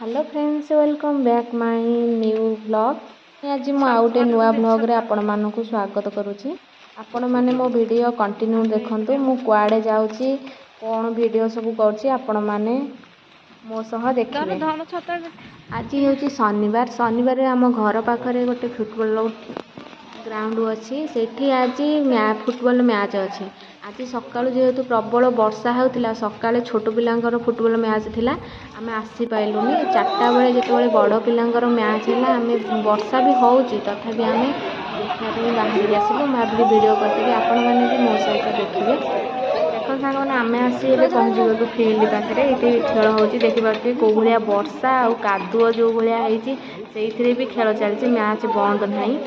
Hello friends, welcome back my new blog. आज मु आउटे नुआ ब्लॉग रे आपण मानकु स्वागत करूची। आपण माने मो वीडियो कंटिन्यू देखंतु। मु कुआडे जाउची, कोन वीडियो सब करची, आपण माने मो सह देखिबे। आज हेउची शनिवार। शनिवार रे हम घर पाखरे गोटे फुटबॉल ग्राउंड अच्छी, सेठी आज फुटबॉल मैच अच्छी। आज सकाळु जेहेतु प्रबल वर्षा होता, सकाळे छोट पिलांकर फुटबॉल मैच थिला, आमे आसी पाइलुनी। 4टा बेले जेतेबेले बड़ पिलांकर मैच है, आमे वर्षा भी होउची तथापि आमे देखा पे बाहर आसिलु। मैं भाबिली वीडियो करदेबी, आपण माने भी मो सहित देखिबे। देखो सांग माने आमे आसी एबे पहुंची गलु फील्ड पाखरे। एठी खेल होउची, देखि पारथि को भलिया वर्षा आ कादुओ जो भलिया हेची, सेइथिरे भी खेल चलची, मैच बंद नाही।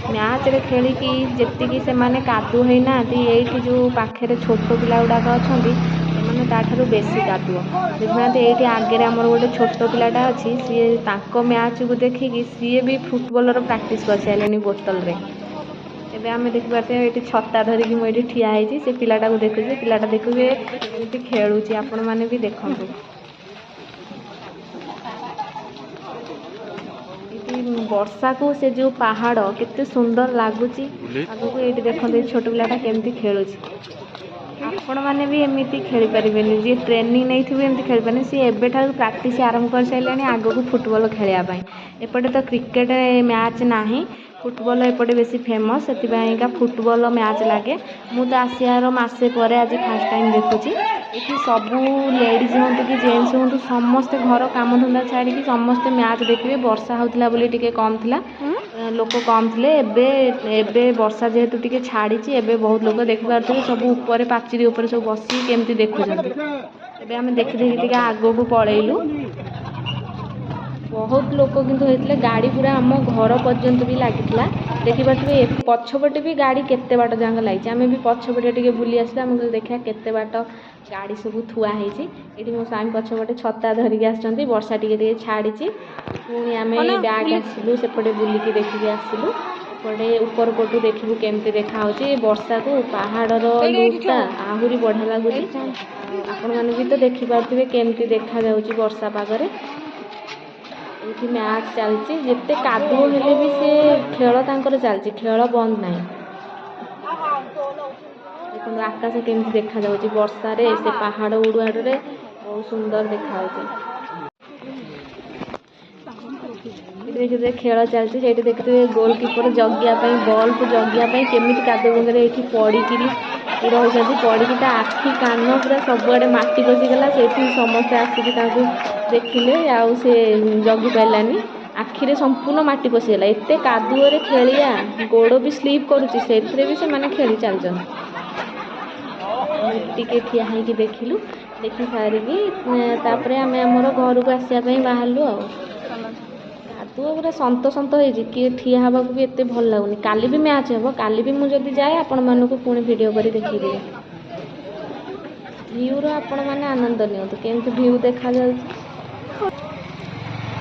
मैच रे खेलिकी जेतिकी से माने कादु है ना, ये जो पाखे छोट पिला गुड़ाक अच्छा से ताठू बेसी कादुओ देखना। ये आगे आमर गोटे छोट पिलाटा अच्छी, सी तांको मैच को देखिकी सी भी फुटबॉलर प्रैक्टिस कर सारे बोतल रे। एबे आमे देखि पारते ये छता धरिकी मुझे ठिया होइछि, से पिलाटा को देखुछि, पिलाटा देखुए एमती खेलुछि, आपण माने भी देखंतु। वर्षा को से जो पहाड़ केते सुंदर लगुच आगु को। ये देखते छोट पिलाटा केमती खेलुछि। आपण मैंने भी एमती खेली पारे, जी ट्रेनिंग नहीं थे एमती खेली पारे। सी एबेठा प्रैक्टिस आरंभ कर सारे आग को फुटबॉल खेलवाई। एपटे तो क्रिकेट मैच नाही, फुटबॉल एपटे बेसी फेमस, से फुटबॉल मैच लगे। मुझे आसियार मसे पर आज फास्ट टाइम देखुची। ये सबू लेडीज हूँ कि जेन्ट्स हूँ, समस्ते घर काम धंदा छाड़ी समस्ते मैच देखिए। वर्षा होता बोली टिके कम थिला, लोक कम थे। एबे वर्षा जेहेतु टिके छाड़ी, एबे बहुत लोग देखि पारथि, सब ऊपर पाचेरी ऊपर सब बसी केमती देखुछंती। एबे आमे देखि देखि टिके आगो को पळेइलु। बहुत लोक किंतु होइतले, गाड़ी पूरा आम घर पर्यंत भी लागितला। देखि पारथि पछपटे भी गाड़ी केते बाट जांग लागिछि। आमे भी पछपटे टिके बुली आसिला, हम देखिया केते बाट गाड़ी सब थुआ हेछि। एठी मो स्वामी पछपटे छता धरिके आछंती, वर्षा टिके टिके छाड़िछि। पुणी आमे बैग आसिलु, सेपटे बुलिकी देखिके आसिलु। पड़े ऊपर पटू देखिबु केमती देखा होछि। वर्षा को पहाड़र लुकटा आहुरी बढ़िया लागुछि। आपण माने भी तो देखि पारथिबे केमती देखा जाउछि वर्षा पागरे। ये मैच चलती, जिते कादुओ हेले भी से खेल तांकर चलती, खेल बंद नहीं। देखो आकाश केमती देखा जाउछि वर्षा रे, से पहाड़ उड़ुआड़ रे बहुत सुंदर देखा होछि। देखिए खेल चलती, से देखते गोलकीपर जगिया बॉल को जगिया केमी कादुओ बुंदे ये पड़िकी रही, पड़िकी आखि कान पूरा सबुआड़े माटी पशिगला। से समस्ते आसिक देखिले, आउ से जगी पारानी, आखिरे संपूर्ण माटी पशिगला। एत कादुओ रे खेलिया गोड़ भी स्लीप करुच्ची, से भी से माने खेली चलछन। टिके ठिया होइकी देखिलु, देखि सारिकी तापरे आमे हमर घर को आसिया पई बाहरलु। आ कादुओ पूरा संत संत होइछि, किए ठिया हवा को भी एते भल लागुनी। काली भी मैच हेबो, काली भी मु जदी जाए आपण मानको पुणी वीडियो करी देखिबे। व्यू रो आपण माने आनंद नियंतु, केमती व्यू देखा जाउछि।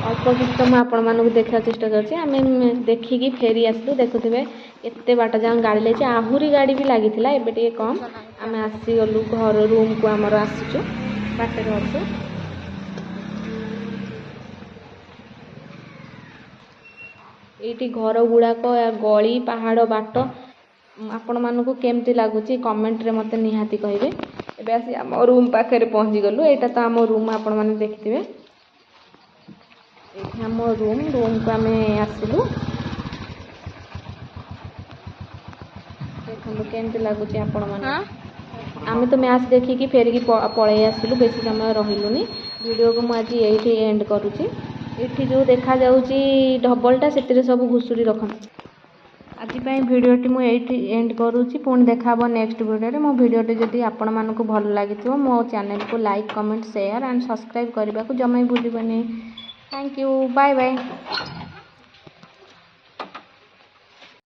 अल्प किछ तो आपण मानको देखा चेष्टा करछि। आमे देखिकी फेरी आसलु, देखुथिबे एते बाट जां गाड़ी लेछि, आहुरी गाड़ी भी लागिथिला, एबे टिके कम। आमे आसी गलु घर रूम को, हमर आसीचु बाटे रहछु। एठी घर गुड़ाक गली पहाड़ बाट आपण मानको केमती लागुची कमेंट रे मते निहाती कहिबे। एबे आसी हम रूम पाखरे पहुंची गलु। एटा तो हम रूम आपण माने देखिथिबे। एठी हम रूम को आमे आसिलु। देखंतु केमती लागुची आपण माने। आमे तो मैच देखिकी फेरिकी पळै आसिलु, बेसी समय रहिलुनी। वीडियो को मु आज एठी एंड करूची। एठी जो देखा जाउची ढबलटा, सेतिरे सब घुसुरी रखन। आज भिडियोटी मुझे एंड करुँची, पुणी देखा नेक्स्ट वीडियो। मो भिडियोटी जदि आपण मानकु भल लागिथिबो, मो चैनल को like comment share and subscribe करने को जमा भूलिबनी। Thank you, bye bye.